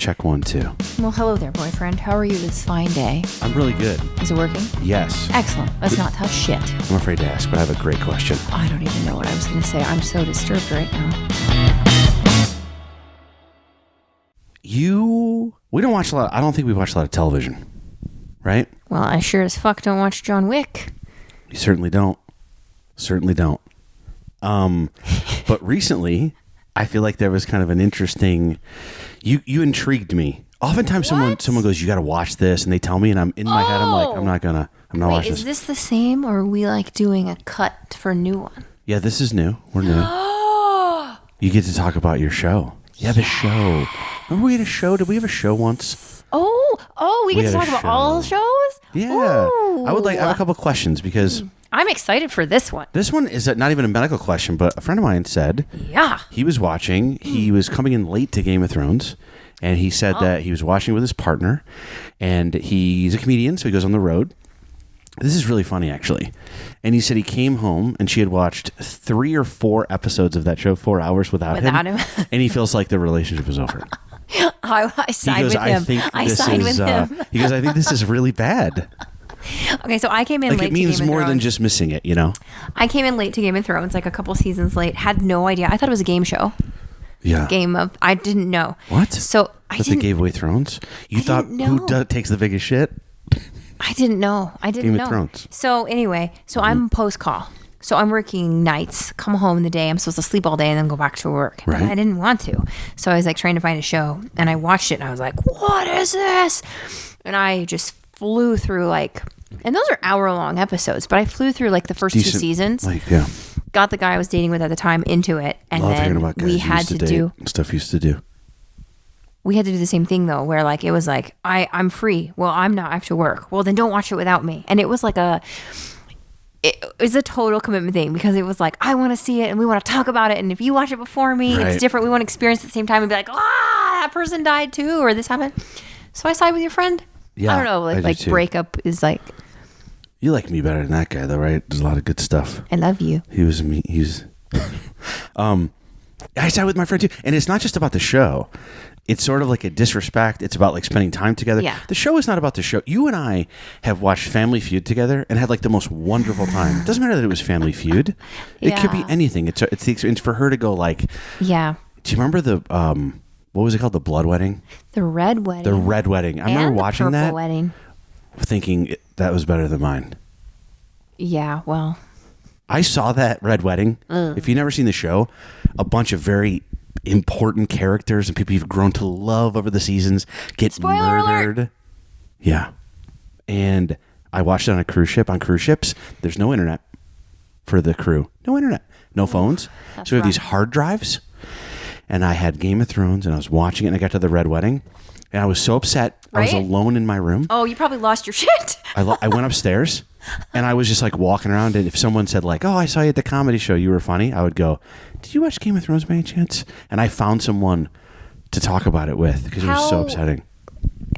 Check 1, 2. Well, hello there, boyfriend. How are you this fine day? I'm really good. Is it working? Yes. Excellent. Let's not touch shit. I'm afraid to ask, but I have a great question. I don't even know what I was going to say. I'm so disturbed right now. We don't watch a lot. I don't think we watch a lot of television, right? Well, I sure as fuck don't watch John Wick. You certainly don't. Certainly don't. But recently, I feel like there was kind of an interesting. You intrigued me. Oftentimes, someone goes, "You got to watch this," and they tell me, and I'm in my head. I'm like, I'm not watching this. Is this the same, or are we like doing a cut for a new one? Yeah, this is new. We're new. You get to talk about your show. You have a show. Remember we had a show? Did we have a show once? We get to talk about all shows? Yeah. Ooh. I have a couple questions because I'm excited for this one. this one is not even a medical question, but a friend of mine said he was watching. He was coming in late to Game of Thrones, and he said that he was watching with his partner, and he's a comedian, so he goes on the road. This is really funny, actually. And he said he came home and she had watched 3 or 4 episodes of that show, 4 hours without him. And he feels like the relationship is over. I signed with him. I signed with him. He goes, I think this is really bad. Okay, so I came in late to Game of Thrones. It means more than just missing it, you know? I came in late to Game of Thrones, like a couple seasons late. Had no idea. I thought it was a game show. Yeah. I didn't know. What? So they gave away Thrones? You thought who takes the biggest shit? I didn't know. Game of Thrones. So anyway, I'm post-call. So I'm working nights, come home in the day. I'm supposed to sleep all day and then go back to work. Right. But I didn't want to. So I was like trying to find a show. And I watched it and I was like, what is this? And I just flew through and those are hour-long episodes, but I flew through the first 2 seasons. Got the guy I was dating with at the time into it. And Love then hearing about guys we had to do stuff you used to do. We had to do the same thing though, where it was I'm free. Well, I'm not. I have to work. Well, then don't watch it without me. And it was it was a total commitment thing because it was I want to see it and we want to talk about it. And if you watch it before me, it's different. We want to experience it at the same time and be like, that person died too, or this happened. So I side with your friend. Yeah, I don't know. Breakup is You like me better than that guy though, right? There's a lot of good stuff. I love you. He was I side with my friend too. And it's not just about the show. It's sort of like a disrespect. It's about spending time together. Yeah. The show is not about the show. You and I have watched Family Feud together and had the most wonderful time. It doesn't matter that it was Family Feud. It could be anything. It's for her to go yeah. Do you remember the what was it called? The Blood Wedding? The Red Wedding. The Red Wedding. I remember watching the that. Wedding. Thinking that was better than mine. Yeah, well. I saw that Red Wedding. If you've never seen the show, a bunch of very important characters and people you've grown to love over the seasons get murdered. Alert. Yeah. And I watched it on a cruise ship. On cruise ships, there's no internet for the crew. No internet. No phones. So we have these hard drives. And I had Game of Thrones and I was watching it and I got to the Red Wedding. And I was so upset. Right? I was alone in my room. Oh, you probably lost your shit. I went upstairs and I was just walking around. And if someone said I saw you at the comedy show, you were funny, I would go, did you watch Game of Thrones by any chance? And I found someone to talk about it with because it was so upsetting.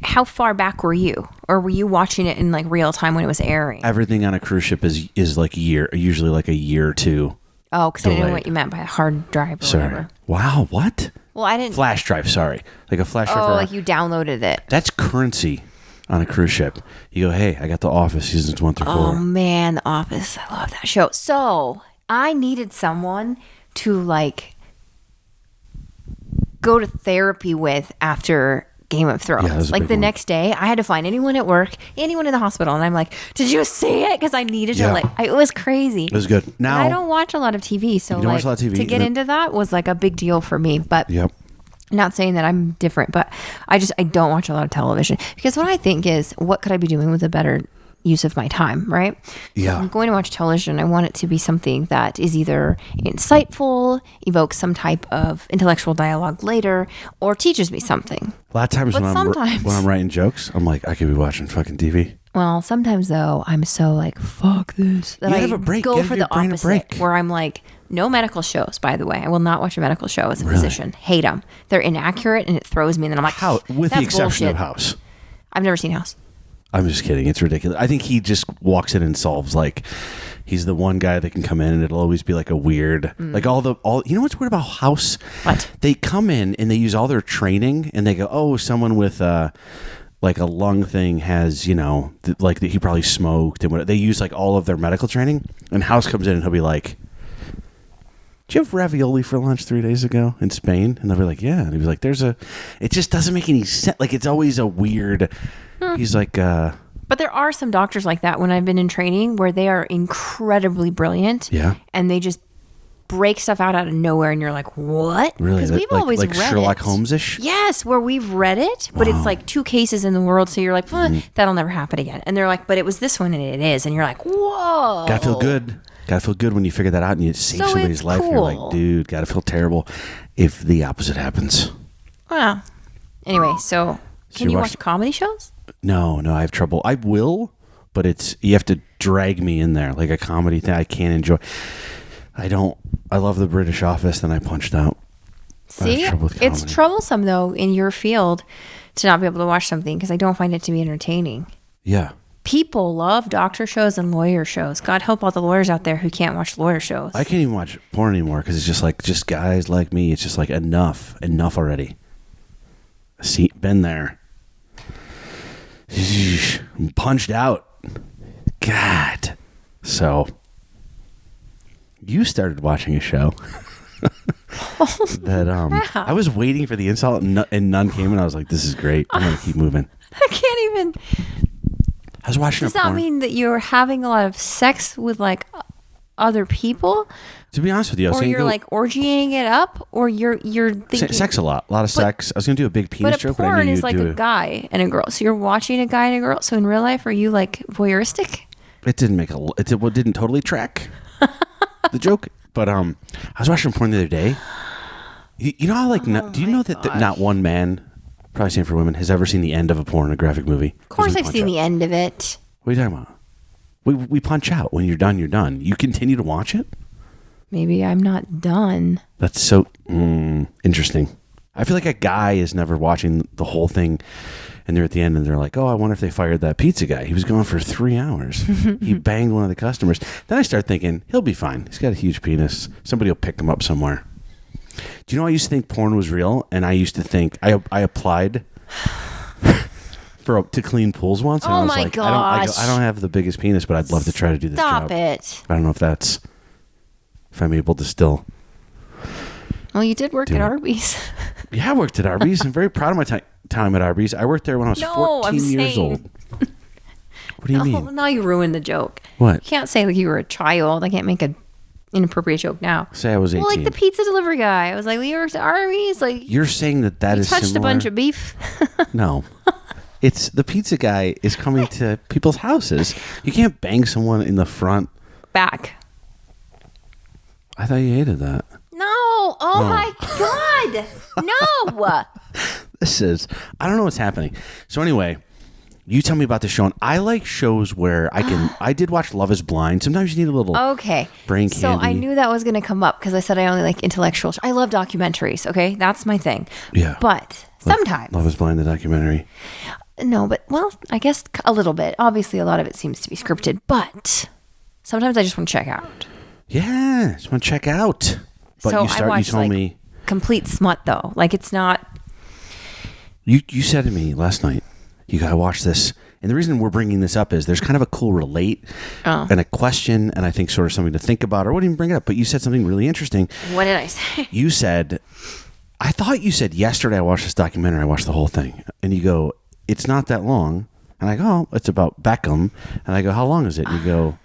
How far back were you? Or were you watching it in real time when it was airing? Everything on a cruise ship is a year, usually a year or two. Oh, because I didn't know what you meant by a hard drive or whatever. Wow, what? Well, I didn't. Flash drive, sorry. A flash drive. You downloaded it. That's currency on a cruise ship. You go, hey, I got The Office seasons 1 through 4. Oh, man, The Office. I love that show. So, I needed someone to, go to therapy with after Game of Thrones. Yeah, the next day, I had to find anyone at work, anyone in the hospital, and I'm like, did you see it? Because I needed to, it was crazy. It was good. Now, I don't watch a lot of TV, so, you don't watch a lot of TV, to get into that was, a big deal for me, but... Yep. Not saying that I'm different, but I don't watch a lot of television because what I think is, what could I be doing with a better use of my time, right? Yeah. So I'm going to watch television. I want it to be something that is either insightful, evokes some type of intellectual dialogue later, or teaches me something. A lot of times when I'm writing jokes, I'm I could be watching fucking TV. Well, sometimes though, I'm so fuck this. That have a break. Go Give for your the brain a opposite, break. where I'm no medical shows, by the way. I will not watch a medical show as a physician. Hate them. They're inaccurate and it throws me. And then I'm How? With the exception of House. I've never seen House. I'm just kidding. It's ridiculous. I think he just walks in and solves He's the one guy that can come in and it'll always be like a weird, like all. You know what's weird about House? What? They come in and they use all their training and they go, oh, someone with like a lung thing has, he probably smoked and what. They use like all of their medical training, and House comes in and he'll be like, did you have ravioli for lunch 3 days ago in Spain? And they'll be like, yeah. And he'll be like, it just doesn't make any sense. Like, it's always a weird, he's like, But there are some doctors like that when I've been in training where they are incredibly brilliant. Yeah. And they just break stuff out of nowhere and you're like, what? Really? Because we've always like read Sherlock it. Holmes-ish? Yes, where we've read it, but it's like 2 cases in the world. So you're like, that'll never happen again. And they're like, but it was this one and it is. And you're like, whoa. Gotta feel good. Gotta feel good when you figure that out and you save somebody's life. Cool. You're like, dude, gotta feel terrible if the opposite happens. Well, anyway, so can you watch comedy shows? No, I have trouble. I will, but you have to drag me in there like a comedy thing. I can't enjoy. I love the British Office, then I punched out. See, it's troublesome though in your field to not be able to watch something because I don't find it to be entertaining. Yeah. People love doctor shows and lawyer shows. God help all the lawyers out there who can't watch lawyer shows. I can't even watch porn anymore because it's just guys like me. It's just like enough already. See, been there. Punched out. God. So, you started watching a show that I was waiting for the insult and none came, and I was like, this is great. I'm going to keep moving. I can't even. I was watching Does that mean that you're having a lot of sex with like other people? To be honest with you, I was or you're like orgying it up, or you're thinking sex a lot of sex. I was gonna do a big penis joke, but I knew porn you'd is like do a guy and a girl. So you're watching a guy and a girl. So in real life, are you like voyeuristic? It didn't didn't totally track the joke, but I was watching porn the other day. You know how do you know that not one man, probably same for women, has ever seen the end of a pornographic movie? Of course, I've seen the end of it. What are you talking about? We punch out. When you're done, you're done. You continue to watch it? Maybe I'm not done. That's so interesting. I feel like a guy is never watching the whole thing, and they're at the end, and they're like, oh, I wonder if they fired that pizza guy. He was gone for 3 hours. He banged one of the customers. Then I start thinking, he'll be fine. He's got a huge penis. Somebody will pick him up somewhere. Do you know I used to think porn was real? And I used to think, I applied to clean pools once, and I was like, gosh. I don't have the biggest penis, but I'd love to try to do this job. Stop it. I don't know if I'm able to still. Well, you did work at Arby's. Yeah, I worked at Arby's. I'm very proud of my time at Arby's. I worked there when I was 14 years old. What do you mean? Now you ruined the joke. What? You can't say like you were a child. I can't make an inappropriate joke now. Say I was 18. Well, like the pizza delivery guy. I was like, you worked at Arby's. Like you're saying that is touched similar? a bunch of beef. No. It's the pizza guy is coming to people's houses. You can't bang someone in the front. Back. I thought you hated that. No. Oh my God. No. I don't know what's happening. So anyway, you tell me about the show. And I like shows where I did watch Love is Blind. Sometimes you need a little brain candy. So I knew that was going to come up because I said I only like intellectual. I love documentaries. Okay. That's my thing. Yeah. But sometimes. Love is Blind, the documentary. No, but I guess a little bit. Obviously, a lot of it seems to be scripted, but sometimes I just want to check out. Yeah, just want to check out. But so you told me complete smut though. Like it's not. You said to me last night, you gotta watch this, and the reason we're bringing this up is there's kind of a cool relate and a question, and I think sort of something to think about, or I wouldn't even bring it up. But you said something really interesting. What did I say? You said, I thought you said yesterday I watched this documentary. I watched the whole thing, and you go, it's not that long. And I go, oh, it's about Beckham. And I go, how long is it? And you go,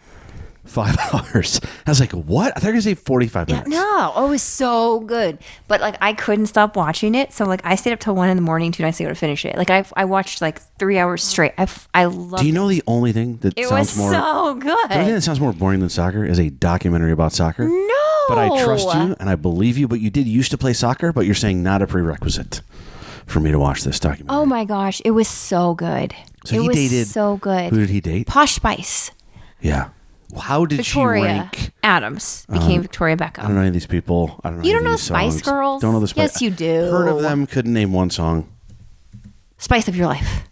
5 hours. I was like, what? I thought you were going to say 45 minutes. No, it was so good. But like I couldn't stop watching it. So like I stayed up till 1 a.m. 2 nights ago to finish it. Like I watched like 3 hours straight. I loved it. Do you know the only thing that sounds more... It was so good. The only thing that sounds more boring than soccer is a documentary about soccer. No. But I trust you and I believe you. But you did used to play soccer, but you're saying not a prerequisite for me to watch this documentary. Oh my gosh, it was so good. So he dated... so good. Who did he date? Posh Spice. Yeah. How did Victoria she rank? Adams became Victoria Beckham. I don't know any of these people. I don't know. You don't know Spice Spice Girls? Don't know the Spice. Yes, you do. Heard of them? Couldn't name one song. Spice of Your Life.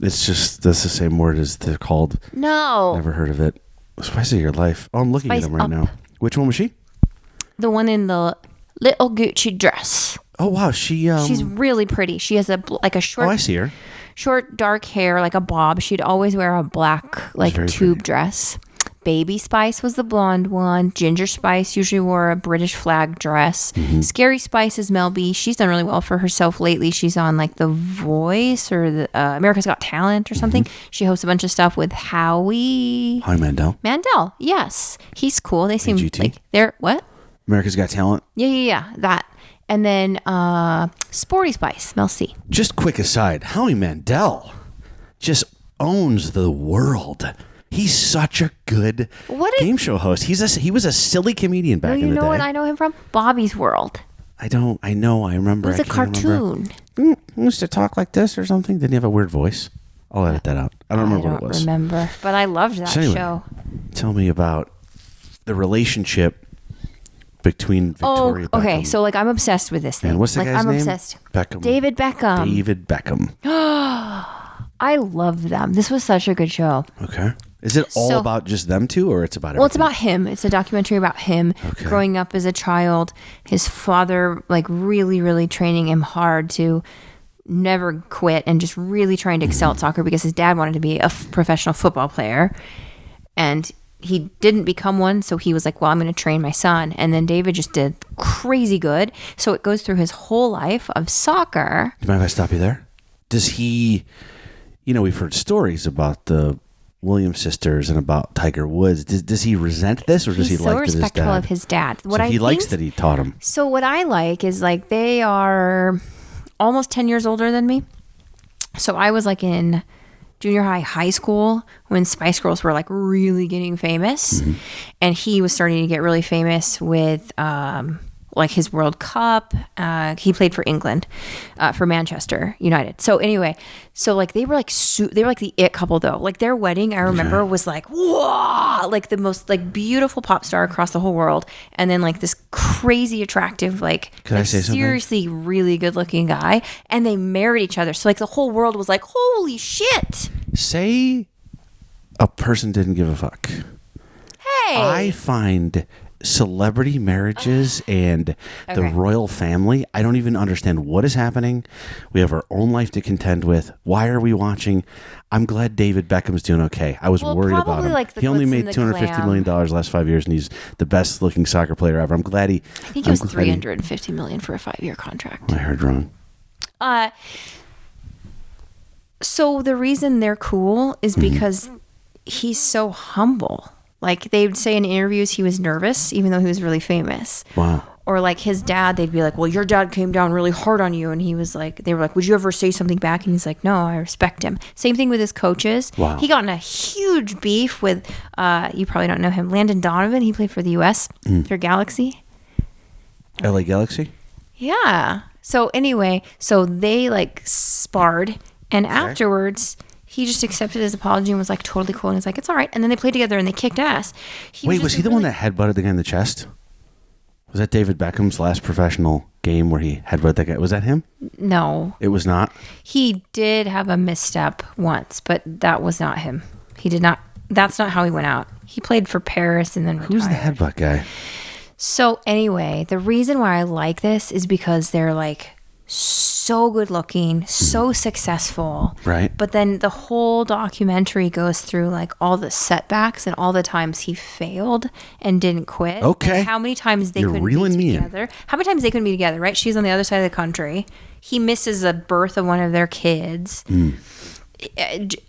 It's just that's the same word as they're called. No. Never heard of it. Spice of Your Life. Oh, I'm looking at them right now. Which one was she? The one in the little Gucci dress. Oh wow, she's really pretty. She has a short. Oh, I see her. Short dark hair, like a bob. She'd always wear a black tube dress. Baby Spice was the blonde one. Ginger Spice usually wore a British flag dress. Scary Spice is Mel B. She's done really well for herself lately. She's on like The Voice or the America's Got Talent or something. She hosts a bunch of stuff with Howie Mandel. Mandel, yes, he's cool. They seem AGT. like they're what? America's Got Talent. Yeah, that. And then Sporty Spice, Mel C. Just quick aside, Howie Mandel just owns the world. He's such a good game show host. He was a silly comedian back in the day. You know what I know him from? Bobby's World. I remember. It was a cartoon. He used to talk like this or something. Didn't he have a weird voice? I'll edit that out. I don't remember what it was. I don't remember, but I loved that show. Tell me about the relationship between Victoria Beckham. Okay, so I'm obsessed with this thing. And what's the guy's name? I'm obsessed. Beckham. David Beckham. David Beckham. I love them. This was such a good show. Okay. Is it all about just them two, or it's about everything? Well, it's about him. It's a documentary about him growing up as a child. His father, really, really training him hard to never quit and just really trying to excel at soccer because his dad wanted to be a professional football player. And he didn't become one, so he was like, well, I'm going to train my son. And then David just did crazy good. So it goes through his whole life of soccer. Do you mind if I stop you there? Does he, we've heard stories about the Williams sisters and about Tiger Woods. Does he resent this, or does he like his dad? He's so respectful of his dad. He likes that he taught him. So what I like is they are almost 10 years older than me. So I was in junior high school when Spice Girls were really getting famous, and he was starting to get really famous with his World Cup. He played for England, for Manchester United. So anyway, they were they were the it couple though. Their wedding, I remember, was whoa, the most beautiful pop star across the whole world, and then this crazy attractive Can I say seriously something? really good looking guy, and they married each other. So the whole world was holy shit. Say a person didn't give a fuck. Hey, I find celebrity marriages and the royal family, I don't even understand what is happening. We have our own life to contend with. Why are we watching? I'm glad David Beckham's doing okay. I was worried about him. He only made $250 million last 5 years, and he's the best looking soccer player ever. I'm glad he... I think it was $350 million for a 5-year contract. I heard wrong. So the reason they're cool is because he's so humble. They would say in interviews he was nervous, even though he was really famous. Wow. Or his dad, they'd be like, well, your dad came down really hard on you. And he was they were like, would you ever say something back? And he's like, no, I respect him. Same thing with his coaches. Wow. He got in a huge beef with, you probably don't know him, Landon Donovan. He played for the U.S. for Galaxy. LA Galaxy? Yeah. So anyway, they sparred. And afterwards... he just accepted his apology and was totally cool. And he's it's all right. And then they played together and they kicked ass. Was he the one that headbutted the guy in the chest? Was that David Beckham's last professional game where he headbutted that guy? Was that him? No. It was not? He did have a misstep once, but that was not him. He did not. That's not how he went out. He played for Paris and then retired. Who's the headbutt guy? So anyway, the reason why I like this is because they're so good looking, so successful. Right. But then the whole documentary goes through all the setbacks and all the times he failed and didn't quit. Okay. And how many times they couldn't be together. How many times they couldn't be together, right? She's on the other side of the country. He misses the birth of one of their kids.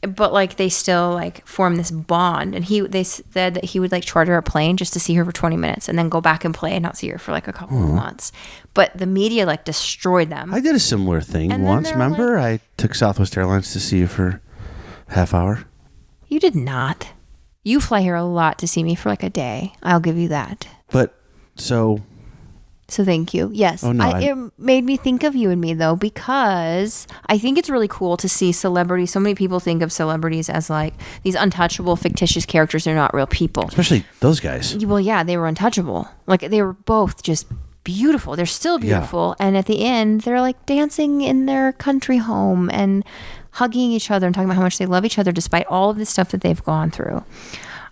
But they still form this bond, and they said that he would charter a plane just to see her for 20 minutes and then go back and play and not see her for a couple of months. But the media destroyed them. I did a similar thing once. Remember, I took Southwest Airlines to see you for half hour. You did not. You fly here a lot to see me for a day. I'll give you that. But so thank you. Yes. Oh, no, it made me think of you and me, though, because I think it's really cool to see celebrities. So many people think of celebrities as these untouchable, fictitious characters. They're not real people. Especially those guys. Well, yeah, they were untouchable. They were both just beautiful. They're still beautiful. Yeah. And at the end, they're dancing in their country home and hugging each other and talking about how much they love each other despite all of the stuff that they've gone through.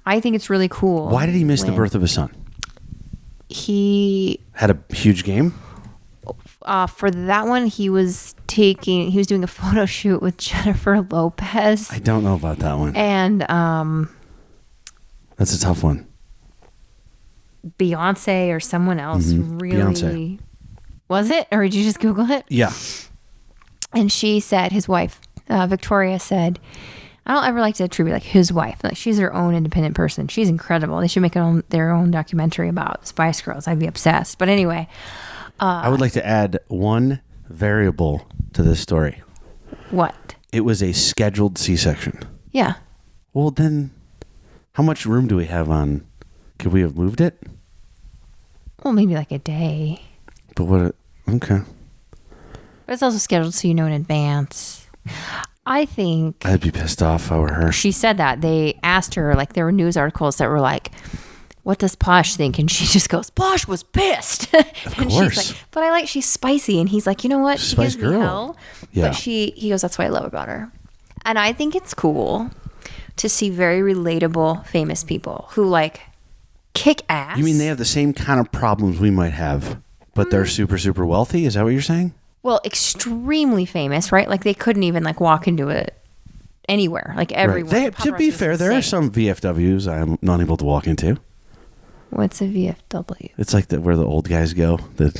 I think it's really cool. Why did he miss the birth of his son? He had a huge game. For that one, he was doing a photo shoot with Jennifer Lopez. I don't know about that one. And that's a tough one. Beyonce or someone else really Beyonce. Was it, or did you just Google it? Yeah. And she said, his wife, Victoria said, I don't ever like to attribute like his wife. Like she's her own independent person. She's incredible. They should make their own documentary about Spice Girls. I'd be obsessed. But anyway, I would like to add one variable to this story. What? It was a scheduled C-section. Yeah. Well, then, how much room do we have on? Could we have moved it? Well, maybe like a day. But what? Okay. But it's also scheduled so you know in advance. I think I'd be pissed off if I were her. She said that. They asked her, like, there were news articles that were like, what does Posh think? And she just goes, Posh was pissed. Of and course. She's like, but I like, she's spicy. And he's like, you know what? She Spice gives me girl. hell. Yeah. But he goes, that's what I love about her. And I think it's cool to see very relatable, famous people who like kick ass. You mean they have the same kind of problems we might have, but they're super, super wealthy? Is that what you're saying? Well, extremely famous, right? Like they couldn't even like walk into it anywhere, like everywhere. Right. To be fair, there are some VFWs I'm not able to walk into. What's a VFW? It's like where the old guys go. Does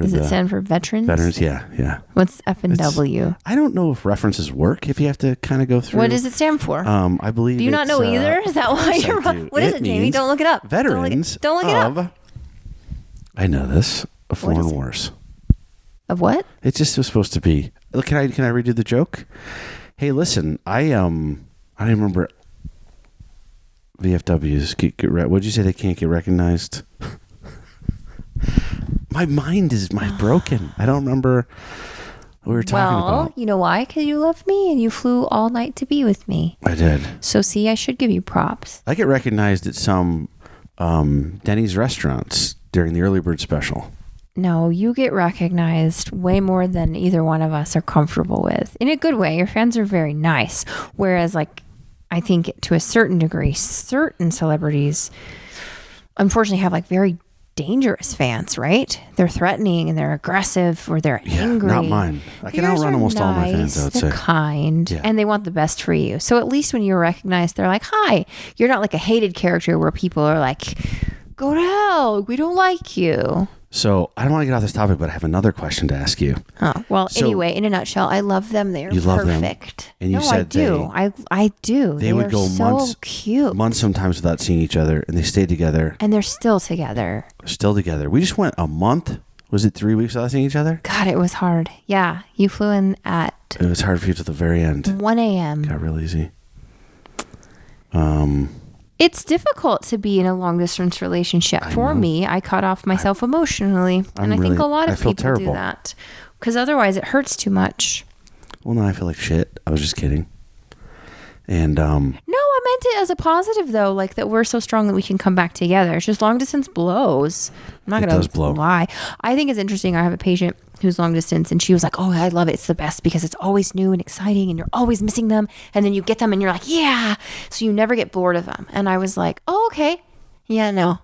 it stand for veterans? Veterans, yeah. What's F and W? I don't know if references work if you have to kind of go through. What does it stand for? I believe. Do you not know either? Is that why you're wrong? What is it, Jamie? Don't look it up. Veterans. Don't look it up. I know this. Of Foreign Wars. Of what? It just was supposed to be. Can I redo the joke? Hey, listen, I remember VFWs what'd you say they can't get recognized? My mind is broken. I don't remember what we were talking about. Well, you know why? Because you love me and you flew all night to be with me. I did. So see, I should give you props. I get recognized at some Denny's restaurants during the early bird special. No, you get recognized way more than either one of us are comfortable with. In a good way. Your fans are very nice. Whereas, like, I think to a certain degree, certain celebrities unfortunately have like very dangerous fans, right? They're threatening and they're aggressive or they're angry. Not mine. I can outrun almost all my fans, I would they're say. kind, and they want the best for you. So at least when you're recognized, they're like, hi. You're not like a hated character where people are like, go to hell. We don't like you. So I don't want to get off this topic, but I have another question to ask you. Oh, well, anyway, in a nutshell, I love them. They're perfect. And you said I do. I do. They would go so cute. months sometimes without seeing each other, and they stayed together. And they're still together. We just went a month. Was it 3 weeks without seeing each other? God, it was hard. Yeah, you flew in at... It was hard for you to the very end. 1 a.m. Got real easy. It's difficult to be in a long distance relationship. For me, I cut off myself emotionally. And I think a lot of people do that. Because otherwise it hurts too much. Well, no, I feel like shit. I was just kidding. And no, I meant it as a positive though, like that we're so strong that we can come back together. It's just long distance blows. I'm not going to lie. I think it's interesting. I have a patient who's long distance and she was like, oh, I love it. It's the best because it's always new and exciting and you're always missing them. And then you get them and you're like, yeah. So you never get bored of them. And I was like, oh, okay. Yeah, no.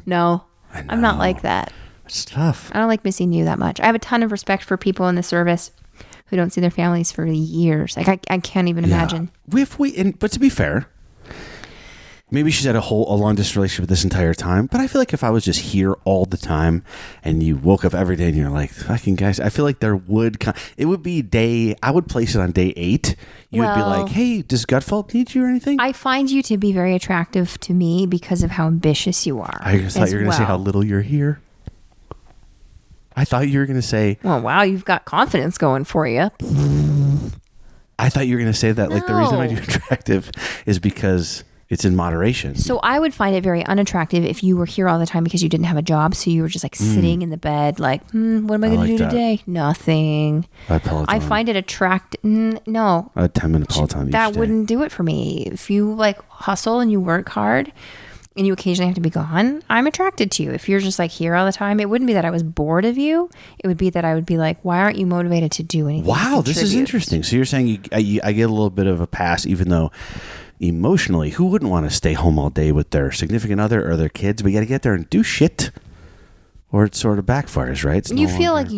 No, I'm not like that. It's tough. I don't like missing you that much. I have a ton of respect for people in the service who don't see their families for years. Like I can't even imagine. But to be fair, maybe she's had a long distance relationship this entire time. But I feel like if I was just here all the time and you woke up every day and you're like, fucking guys, I feel like it would be I would place it on day 8. You would be like, hey, does Gutfeld need you or anything? I find you to be very attractive to me because of how ambitious you are. I just thought you were going to say how little you're here. I thought you were going to say... Oh, wow, you've got confidence going for you. I thought you were going to say that like the reason I do attractive is because it's in moderation. So I would find it very unattractive if you were here all the time because you didn't have a job. So you were just like sitting in the bed like, what am I going to do today? Nothing. I find it attractive. No. A 10-minute Peloton each That day. wouldn't do it for me. If you like hustle and you work hard... and you occasionally have to be gone, I'm attracted to you. If you're just like here all the time, it wouldn't be that I was bored of you. It would be that I would be like, why aren't you motivated to do anything? Wow, this is interesting. So you're saying I get a little bit of a pass, even though emotionally, who wouldn't want to stay home all day with their significant other or their kids? We got to get there and do shit, or it sort of backfires, right? You feel like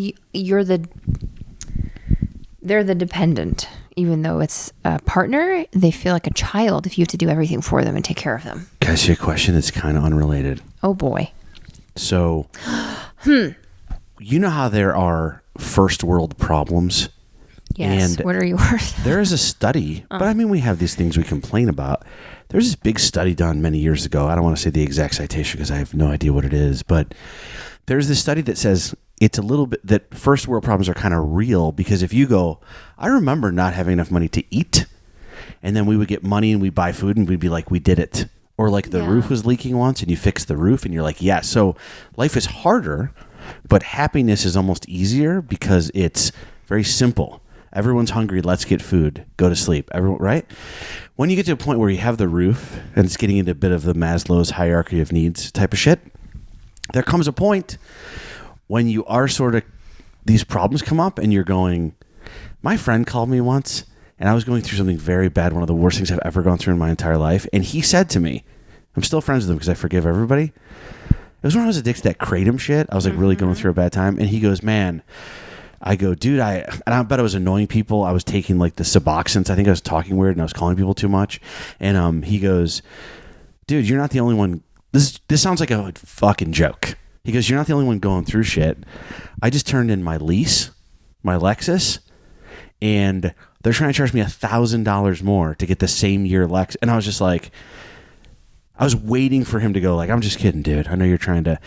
they're the dependent, even though it's a partner. They feel like a child if you have to do everything for them and take care of them. Can I ask you a question that's kind of unrelated? Oh boy. So, you know how there are first world problems? Yes. And what are yours? There is a study, but I mean, we have these things we complain about. There's this big study done many years ago. I don't want to say the exact citation because I have no idea what it is, but there's this study that says it's a little bit that first world problems are kind of real, because if you go, I remember not having enough money to eat, and then we would get money and we'd buy food and we'd be like, we did it. Or like the roof was leaking once and you fixed the roof and you're like, yeah. So life is harder, but happiness is almost easier because it's very simple. Everyone's hungry. Let's get food. Go to sleep. Everyone, right? When you get to a point where you have the roof and it's getting into a bit of the Maslow's hierarchy of needs type of shit, there comes a point when you are sort of, these problems come up and you're going, my friend called me once and I was going through something very bad, one of the worst things I've ever gone through in my entire life. And he said to me, I'm still friends with him because I forgive everybody. It was when I was addicted to that Kratom shit. I was like really going through a bad time. And he goes, man, I go, dude, I bet I was annoying people. I was taking like the Suboxone. I think I was talking weird and I was calling people too much. And he goes, dude, you're not the only one. This sounds like a fucking joke. He goes, you're not the only one going through shit. I just turned in my lease, my Lexus, and they're trying to charge me $1,000 more to get the same year Lexus. And I was just like, I was waiting for him to go like, I'm just kidding, dude. I know you're trying to,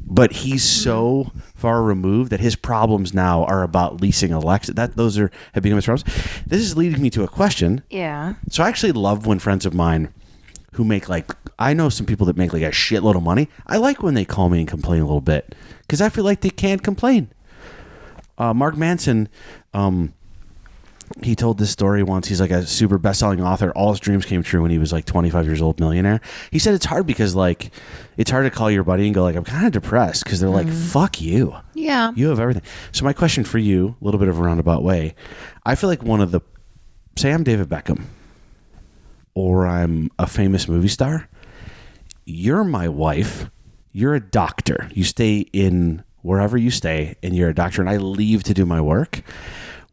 but he's so far removed that his problems now are about leasing a Lexus. Those have become his problems. This is leading me to a question. Yeah. So I actually love when friends of mine who make like, I know some people that make like a shitload of money. I like when they call me and complain a little bit because I feel like they can't complain. Mark Manson, he told this story once. He's like a super best-selling author. All his dreams came true when he was like 25 years old, millionaire. He said it's hard because like it's hard to call your buddy and go like, I'm kind of depressed, because they're like, fuck you. Yeah. You have everything. So my question for you, a little bit of a roundabout way. I feel like say I'm David Beckham or I'm a famous movie star. You're my wife. You're a doctor. You stay in wherever you stay and you're a doctor and I leave to do my work.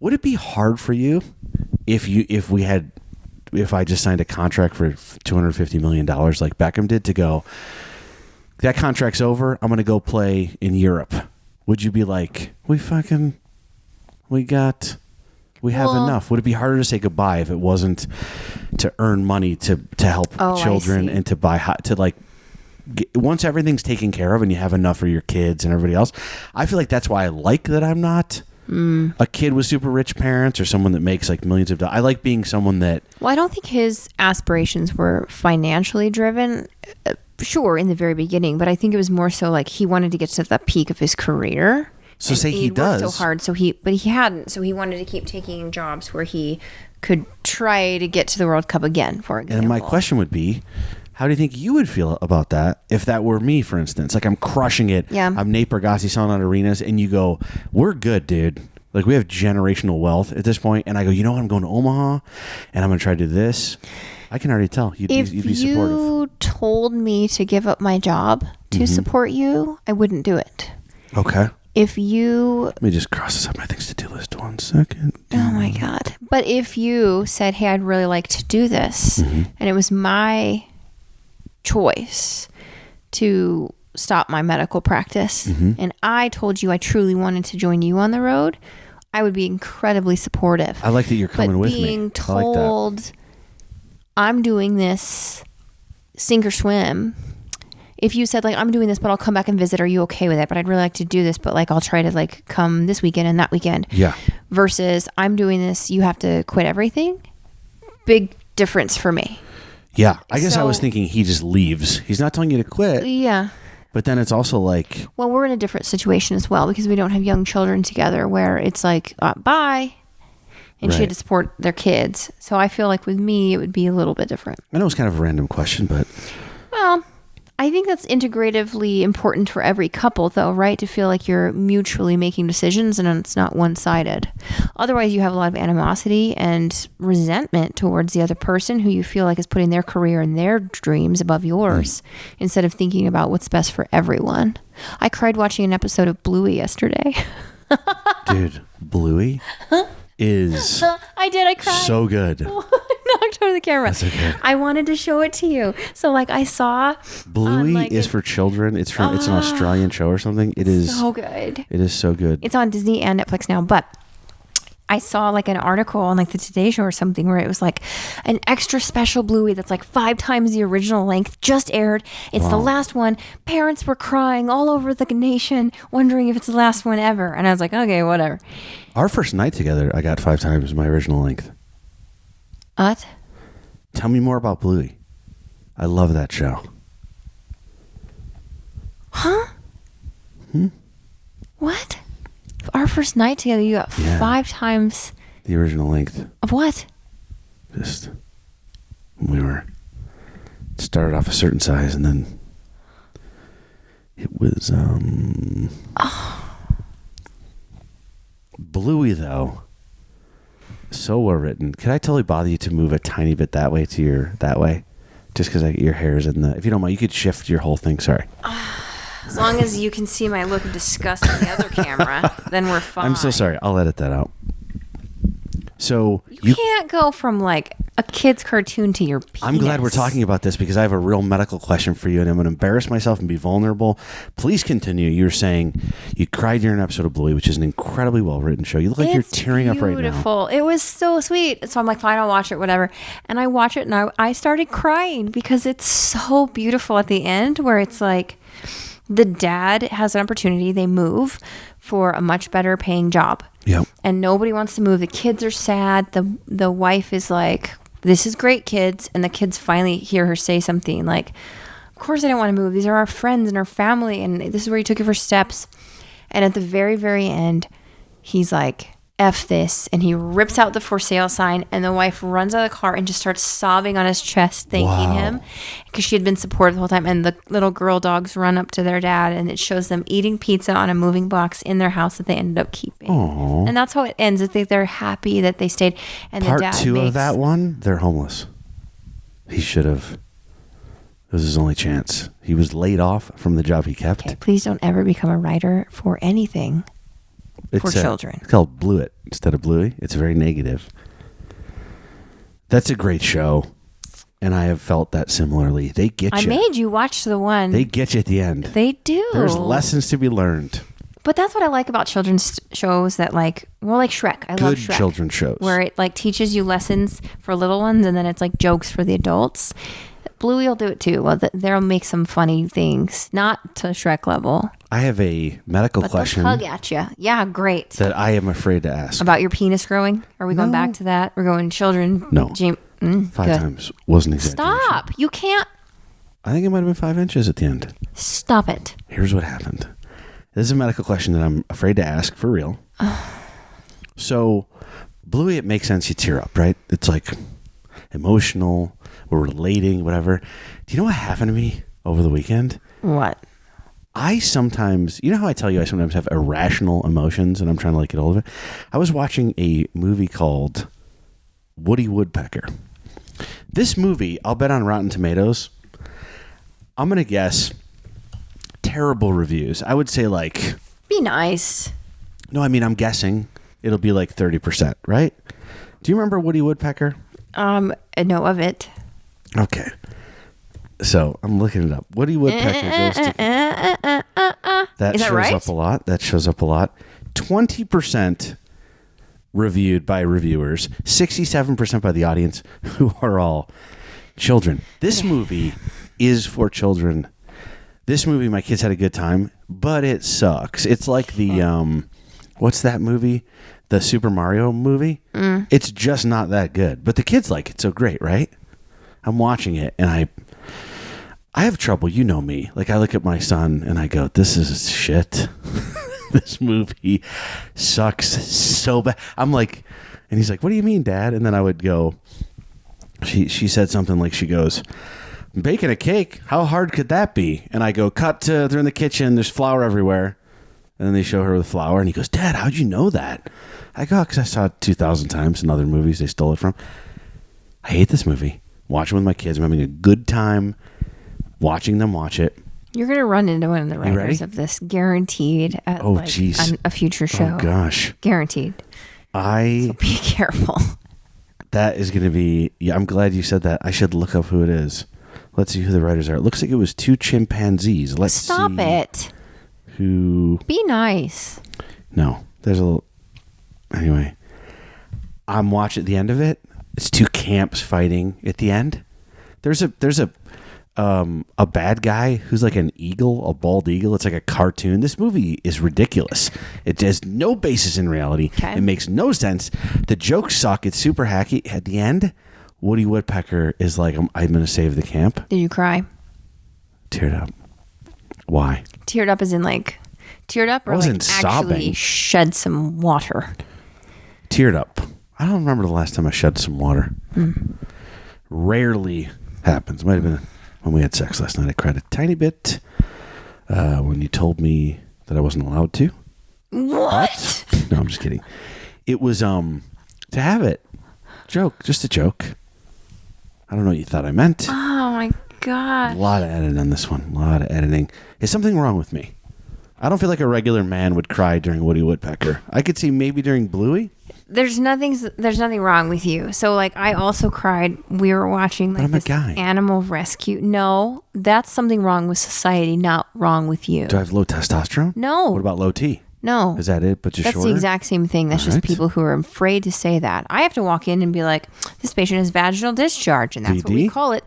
Would it be hard for you if I just signed a contract for $250 million like Beckham did to go, that contract's over, I'm going to go play in Europe? Would you be like, we have enough? Would it be harder to say goodbye if it wasn't to earn money to help children and to buy once everything's taken care of and you have enough for your kids and everybody else? I feel like that's why I like that I'm not a kid with super rich parents or someone that makes like millions of dollars. I like being someone that... Well, I don't think his aspirations were financially driven. Sure, in the very beginning, but I think it was more so like he wanted to get to the peak of his career. So say he does. Worked so hard, but he hadn't. So he wanted to keep taking jobs where he could try to get to the World Cup again, for example. And my question would be, how do you think you would feel about that if that were me, for instance? Like I'm crushing it. Yeah. I'm Nate Bargatze selling out arenas and you go, we're good, dude. Like we have generational wealth at this point. And I go, you know what? I'm going to Omaha and I'm going to try to do this. I can already tell you'd be supportive. If you told me to give up my job to support you, I wouldn't do it. Okay. If you... Let me just cross this up my things to do list 1 second. Oh my God. But if you said, hey, I'd really like to do this, and it was my choice to stop my medical practice, and I told you I truly wanted to join you on the road, I would be incredibly supportive. I like that you're coming with me. Being told I'm doing this sink or swim, if you said like, I'm doing this, but I'll come back and visit, are you okay with it? But I'd really like to do this, but like, I'll try to like come this weekend and that weekend. Yeah. Versus I'm doing this, you have to quit everything. Big difference for me. Yeah. I guess I was thinking he just leaves. He's not telling you to quit. Yeah. But then it's also like... Well, we're in a different situation as well because we don't have young children together where it's like, bye. And she had to support their kids. So I feel like with me, it would be a little bit different. I know it's kind of a random question, but... Well... I think that's integratively important for every couple, though, right? To feel like you're mutually making decisions and it's not one-sided. Otherwise, you have a lot of animosity and resentment towards the other person who you feel like is putting their career and their dreams above yours instead of thinking about what's best for everyone. I cried watching an episode of Bluey yesterday. Dude, Bluey is I cried. So good. Knocked over the camera. That's okay. I wanted to show it to you. So like I saw Bluey is for children. It's an Australian show or something. It is so good. It is so good. It's on Disney and Netflix now, but I saw like an article on like the Today Show or something where it was like an extra special Bluey that's like 5 times the original length just aired. It's the last one. Parents were crying all over the nation, wondering if it's the last one ever. And I was like, okay, whatever. Our first night together, I got 5 times my original length. What? Tell me more about Bluey. I love that show. Huh? What? Our first night together, you got 5 times the original length. Of what? Just we were started off a certain size and then it was Bluey though. So well written. Could I totally bother you to move a tiny bit that way to your that way? Just because your hair is in the... If you don't mind, you could shift your whole thing. Sorry. As long as you can see my look of disgust on the other camera, then we're fine. I'm so sorry. I'll edit that out. So you can't go from like a kid's cartoon to your penis. I'm glad we're talking about this because I have a real medical question for you and I'm going to embarrass myself and be vulnerable. Please continue. You're saying you cried during an episode of Bluey, which is an incredibly well-written show. You look like you're tearing up right now. Beautiful. It was so sweet. So I'm like, fine, I'll watch it, whatever. And I watch it and I started crying because it's so beautiful at the end where it's like the dad has an opportunity. They move for a much better paying job. Yep. And nobody wants to move. The kids are sad. The wife is like, this is great, kids. And the kids finally hear her say something like, of course I don't want to move. These are our friends and our family. And this is where you took your first steps. And at the very, very end, he's like, F this. And he rips out the for sale sign. And the wife runs out of the car and just starts sobbing on his chest, thanking him. Because she had been supportive the whole time. And the little girl dogs run up to their dad. And it shows them eating pizza on a moving box in their house that they ended up keeping. Aww. And that's how it ends. They're happy that they stayed. And Part the dad 2 of that one, they're homeless. He should have. It was his only chance. He was laid off from the job he kept. Okay, please don't ever become a writer for anything. For children. It's called Blew It instead of Bluey. It's very negative. That's a great show. And I have felt that similarly. They get you. I made you watch the one. They get you at the end. They do. There's lessons to be learned. But that's what I like about children's shows that like Shrek. I love Shrek. Good children's shows. Where it like teaches you lessons for little ones and then it's like jokes for the adults. Bluey will do it too. Well, they'll make some funny things. Not to Shrek level. I have a medical question. Hug at you. Yeah, great. That I am afraid to ask. About your penis growing? Are we going back to that? We're going children? No. 5 times wasn't exaggeration. Stop. You can't. I think it might have been 5 inches at the end. Stop it. Here's what happened. This is a medical question that I'm afraid to ask for real. So, Bluey, it makes sense you tear up, right? It's like emotional, we're relating, whatever. Do you know what happened to me over the weekend? What? I sometimes, you know how I tell you I sometimes have irrational emotions and I'm trying to like get hold of it? I was watching a movie called Woody Woodpecker. This movie, I'll bet on Rotten Tomatoes, I'm going to guess terrible reviews. I would say like... Be nice. No, I mean, I'm guessing it'll be like 30%, right? Do you remember Woody Woodpecker? I know of it. Okay. So, I'm looking it up. Woody Woodpecker goes to... That shows right? up a lot. That shows up a lot. 20% reviewed by reviewers. 67% by the audience, who are all children. This movie is for children. This movie, my kids had a good time, but it sucks. It's like the... what's that movie? The Super Mario movie? It's just not that good. But the kids like it so great, right? I'm watching it, and I have trouble. You know me. Like, I look at my son, and I go, this is shit. This movie sucks so bad. I'm like, and he's like, what do you mean, Dad? And then I would go, she said something like, she goes, baking a cake, how hard could that be? And I go, cut to, they're in the kitchen, there's flour everywhere. And then they show her the flour, and he goes, Dad, how'd you know that? I go, because I saw it 2,000 times in other movies they stole it from. I hate this movie. Watching with my kids, I'm having a good time watching them watch it. You're going to run into one of the writers of this, guaranteed, at on a future show. Oh, gosh. Guaranteed. So be careful. That is going to be... Yeah, I'm glad you said that. I should look up who it is. Let's see who the writers are. It looks like it was two chimpanzees. Let's Stop see it. Who... Be nice. No. There's a little... Anyway. I'm watching the end of it. It's two camps fighting at the end. There's a bad guy who's like an eagle, a bald eagle. It's like a cartoon. This movie is ridiculous. It has no basis in reality. Okay. It makes no sense. The jokes suck. It's super hacky. At the end, Woody Woodpecker is like, I'm going to save the camp. Did you cry? Teared up. Why? Teared up as in like, teared up or I wasn't like actually sobbing. shed some water? Teared up. I don't remember the last time I shed some water. Rarely happens. Might have been when we had sex last night. I cried a tiny bit when you told me that I wasn't allowed to. What? No, I'm just kidding. It was to have it. Joke. Just a joke. I don't know what you thought I meant. Oh my God. A lot of editing on this one. A lot of editing. Is something wrong with me? I don't feel like a regular man would cry during Woody Woodpecker. I could see maybe during Bluey. There's nothing wrong with you. So like I also cried. We were watching like this animal rescue. No, that's something wrong with society, not wrong with you. Do I have low testosterone? No. What about low T? No. Is that it? But just that's shorter? the exact same thing. That's just people who are afraid to say that. I have to walk in and be like, this patient has vaginal discharge, and that's what we call it.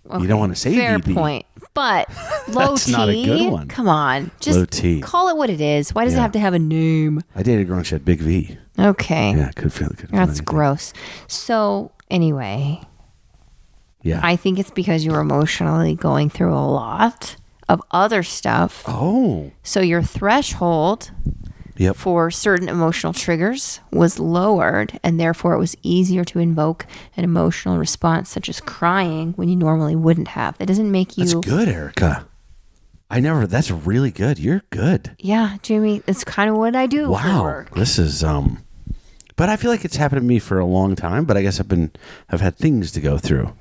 Okay, you don't want to say fair VD. point. But low That's T, not a good one. Come on. Just low T. Call it what it is. Why does it have to have a name? I dated a girl and she had big V. Okay. Yeah, could feel it. That's gross. So anyway, yeah, I think it's because you were emotionally going through a lot of other stuff. Oh. So your threshold for certain emotional triggers was lowered, and therefore it was easier to invoke an emotional response such as crying when you normally wouldn't have. It doesn't make you... That's good, Erika. That's really good. You're good. Yeah, Jamie, it's kind of what I do for work. This is but I feel like it's happened to me for a long time, but I guess I've had things to go through.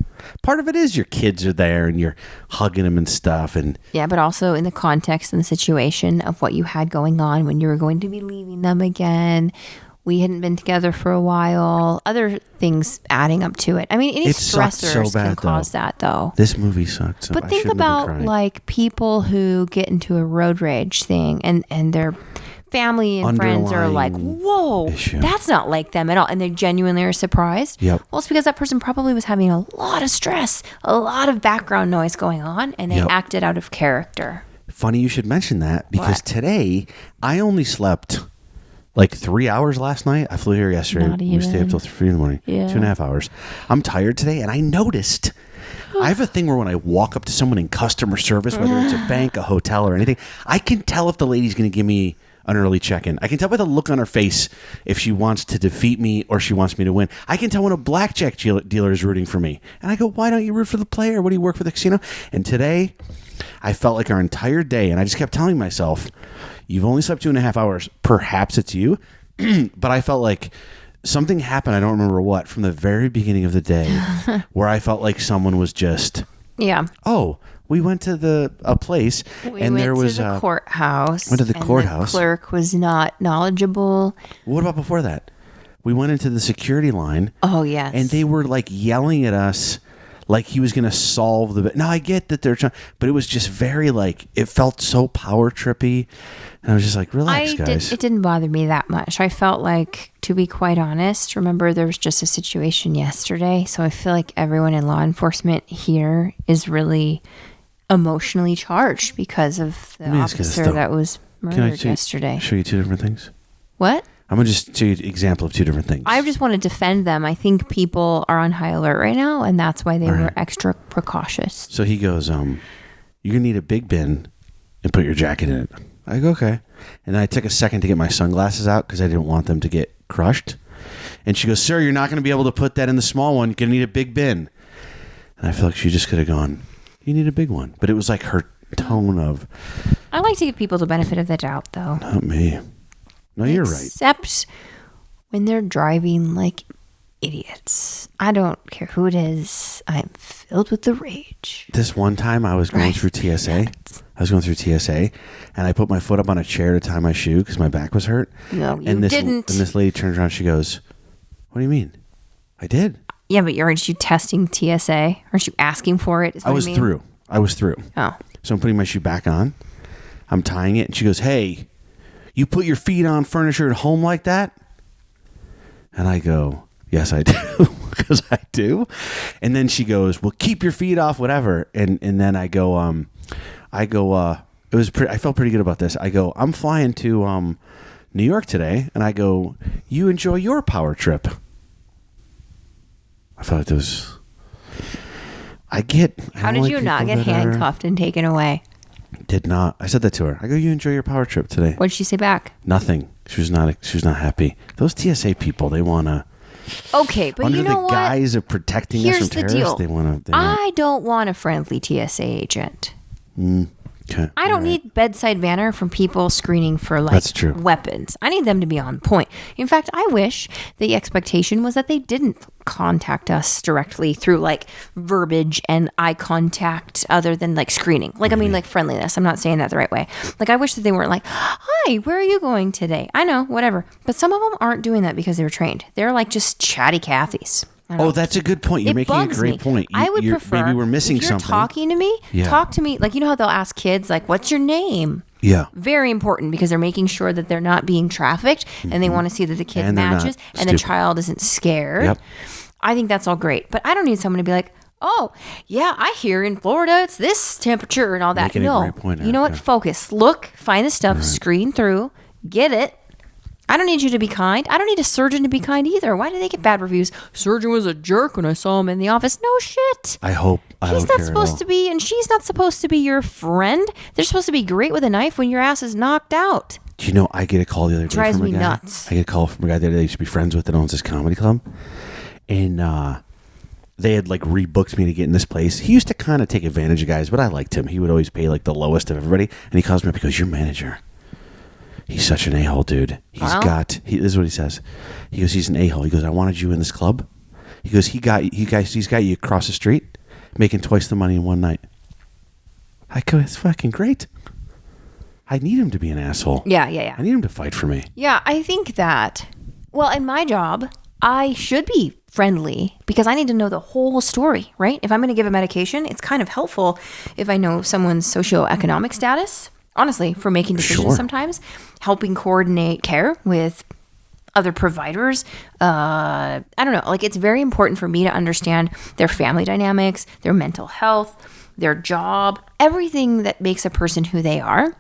Part of it is your kids are there and you're hugging them and stuff, and yeah, but also in the context and the situation of what you had going on when you were going to be leaving them again. We hadn't been together for a while. Other things adding up to it. I mean, any stressors can cause that, though. This movie sucked. So but think about like people who get into a road rage thing, and their family and friends are like, "Whoa, that's not like them at all," and they genuinely are surprised. Yep. Well, it's because that person probably was having a lot of stress, a lot of background noise going on, and they acted out of character. Funny you should mention that, because today I only slept like 3 hours last night. I flew here yesterday. We stayed up till 3 in the morning. Yeah. 2.5 hours. I'm tired today, and I noticed. I have a thing where when I walk up to someone in customer service, whether it's a bank, a hotel, or anything, I can tell if the lady's going to give me an early check-in. I can tell by the look on her face if she wants to defeat me or she wants me to win. I can tell when a blackjack dealer is rooting for me. And I go, why don't you root for the player? What do you work for the casino? And today, I felt like our entire day, and I just kept telling myself, you've only slept 2.5 hours. Perhaps it's you. But I felt like something happened, I don't remember what, from the very beginning of the day where I felt like someone was just, oh, we went to a place and there was a courthouse. Went to the courthouse. The clerk was not knowledgeable. What about before that? We went into the security line. Oh, yes. And they were like yelling at us like he was going to solve the... Now, I get that they're trying... But it was just very like... It felt so power trippy. And I was just like, relax, guys. It didn't bother me that much. I felt like, to be quite honest, remember there was just a situation yesterday. So I feel like everyone in law enforcement here is really emotionally charged because of the officer that was murdered yesterday. Show you two different things? What? I'm going to just show you an example of two different things. I just want to defend them. I think people are on high alert right now, and that's why they were extra precautious. So he goes, you're going to need a big bin and put your jacket in it. I go, okay. And then I took a second to get my sunglasses out because I didn't want them to get crushed. And she goes, sir, you're not going to be able to put that in the small one. You're going to need a big bin. And I feel like she just could have gone, you need a big one. But it was like her tone of... I like to give people the benefit of the doubt, though. Not me. No, you're right. Except when they're driving like idiots. I don't care who it is. I'm filled with the rage. This one time I was going through TSA. And I put my foot up on a chair to tie my shoe because my back was hurt. No, you didn't. And this lady turns around. She goes, "What do you mean?" I did. Yeah, but aren't you testing TSA? Aren't you asking for it? I was through. Oh. So I'm putting my shoe back on. I'm tying it. And she goes, "Hey, you put your feet on furniture at home like that?" And I go, "Yes, I do." Because I do. And then she goes, "Well, keep your feet off, whatever." And then I go, it was I felt pretty good about this. I go, "I'm flying to New York today." And I go, "You enjoy your power trip." I felt like it was... How did you not get handcuffed and taken away? Did not. I said that to her. I go, "You enjoy your power trip today." What did she say back? Nothing. She was not happy. Those TSA people, they want to... Okay, but you know what? Under the guise of protecting us from terrorists, they want to... I don't want a friendly TSA agent. Okay. I don't need bedside manner from people screening for That's true. weapons. I need them to be on point. In fact, I wish the expectation was that they didn't contact us directly through like verbiage and eye contact other than like screening. Like, I mean, like friendliness. I'm not saying that the right way. Like, I wish that they weren't like, "Hi, where are you going today?" I know, whatever. But some of them aren't doing that because they were trained. They're like just chatty Cathys. Oh, that's a good point. You're making a great point. I would prefer, maybe we're missing if you're something. talking to me, talk to me. Like, you know how they'll ask kids, like, "What's your name?" Yeah. Very important because they're making sure that they're not being trafficked and they want to see that the kid And they're matches not and the child isn't scared. Yep. I think that's all great. But I don't need someone to be like, "Oh, yeah, I hear in Florida it's this temperature and all that." Making a No. great point, You know what? Erika. Focus. Look, find the stuff, screen through, get it. I don't need you to be kind. I don't need a surgeon to be kind either. Why do they get bad reviews? "Surgeon was a jerk when I saw him in the office." No shit. I hope. He's not supposed to be, and she's not supposed to be your friend. They're supposed to be great with a knife when your ass is knocked out. Do you know, I get a call the other day Drives from a me guy. nuts. I get a call from a guy the other day I used to be friends with that owns this comedy club. And they had like rebooked me to get in this place. He used to kind of take advantage of guys, but I liked him. He would always pay like the lowest of everybody. And he calls me up because "Your manager, he's such an a-hole, dude. This is what he says. He goes, he's an a-hole. He goes, I wanted you in this club. He goes, he's got you across the street making twice the money in one night. I go, it's fucking great. I need him to be an asshole. Yeah. I need him to fight for me. Yeah, I think that, well, in my job, I should be friendly because I need to know the whole story, right? If I'm going to give a medication, it's kind of helpful if I know someone's socioeconomic status, honestly, for making decisions sometimes, helping coordinate care with other providers. I don't know. Like, it's very important for me to understand their family dynamics, their mental health, their job, everything that makes a person who they are.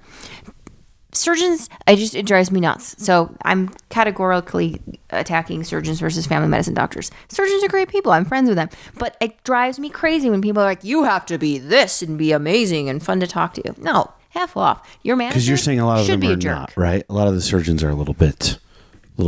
Surgeons, it drives me nuts. So I'm categorically attacking surgeons versus family medicine doctors. Surgeons are great people. I'm friends with them. But it drives me crazy when people are like, "You have to be this and be amazing and fun to talk to." No, F off. Your manager because you're saying a lot of should them be are a jerk. not, right? A lot of the surgeons are a little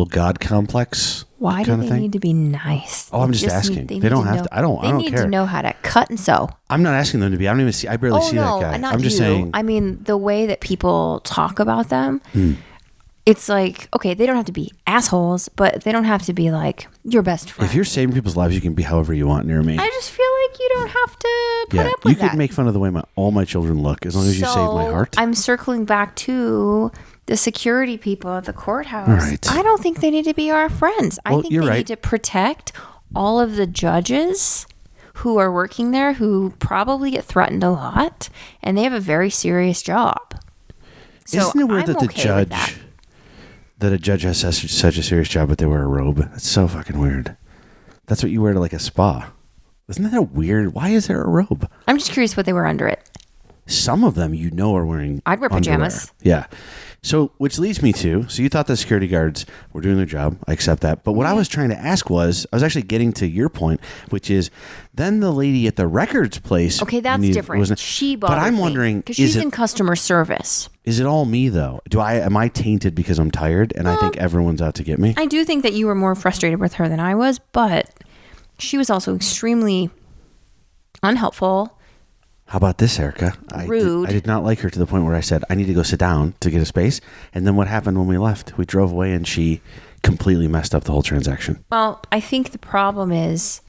God complex. Why do they need to be nice? Oh, I'm just asking. They don't have to. I don't care. They need to know how to cut and sew. I'm not asking them to be. I don't even see. I barely see that guy. Not I'm just saying. I mean, the way that people talk about them, it's like, okay, they don't have to be assholes, but they don't have to be like your best friend. If you're saving people's lives, you can be however you want near me. I just feel like you don't have to put up with you that. could make fun of the way all my children look as long as you save my heart. I'm circling back to the security people at the courthouse. All right. I don't think they need to be our friends. I think they need to protect all of the judges who are working there who probably get threatened a lot, and they have a very serious job. So isn't it weird I'm that the okay judge with that a judge has such a serious job, but they wear a robe? That's so fucking weird. That's what you wear to like a spa. Isn't that weird? Why is there a robe? I'm just curious what they wear under it. Some of them, are wearing. I'd wear pajamas. Underwear. Yeah. So, which leads me to, so you thought the security guards were doing their job. I accept that. But what I was trying to ask was, I was actually getting to your point, which is then the lady at the records place. Okay, that's different. She bothered me. But I'm wondering, because she's in customer service. Is it all me though? Am I tainted because I'm tired and I think everyone's out to get me? I do think that you were more frustrated with her than I was, but she was also extremely unhelpful. How about this, Erika? Rude. I did not like her to the point where I said, I need to go sit down to get a space. And then what happened when we left? We drove away and she completely messed up the whole transaction. Well, I think the problem is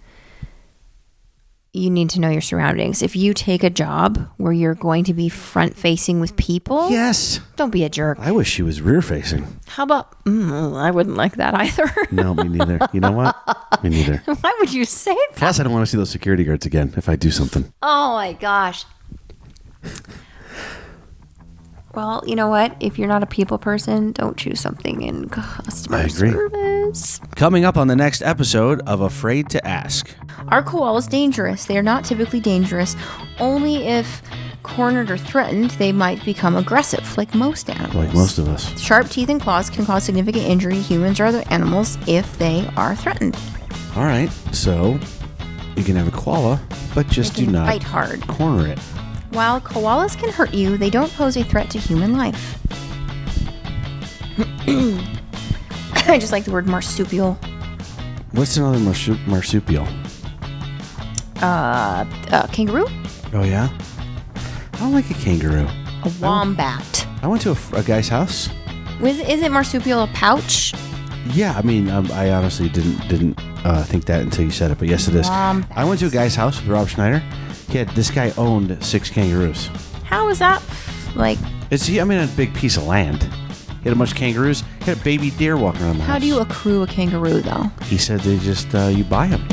you need to know your surroundings. If you take a job where you're going to be front facing with people, yes, don't be a jerk. I wish she was rear facing. How about, I wouldn't like that either. No, me neither. You know what? Me neither. Why would you say that? Plus, I don't want to see those security guards again if I do something. Oh my gosh. Well, you know what? If you're not a people person, don't choose something in customer service. Coming up on the next episode of Afraid to Ask. Are koalas dangerous? They are not typically dangerous. Only if cornered or threatened, they might become aggressive, like most animals. Like most of us. Sharp teeth and claws can cause significant injury to humans or other animals if they are threatened. All right, so you can have a koala, but just do not bite hard. Corner it. While koalas can hurt you, they don't pose a threat to human life. I just like the word marsupial. What's another marsupial? Kangaroo? Oh, yeah? I don't like a kangaroo. A wombat. I went to a guy's house. Is it marsupial a pouch? Yeah, I mean, I honestly didn't think that until you said it, but yes, it is. Wombat. I went to a guy's house with Rob Schneider. This guy owned 6 kangaroos. How is that like? A big piece of land. He had a bunch of kangaroos. He had a baby deer walking around the house. How do you accrue a kangaroo, though? He said they just, you buy them.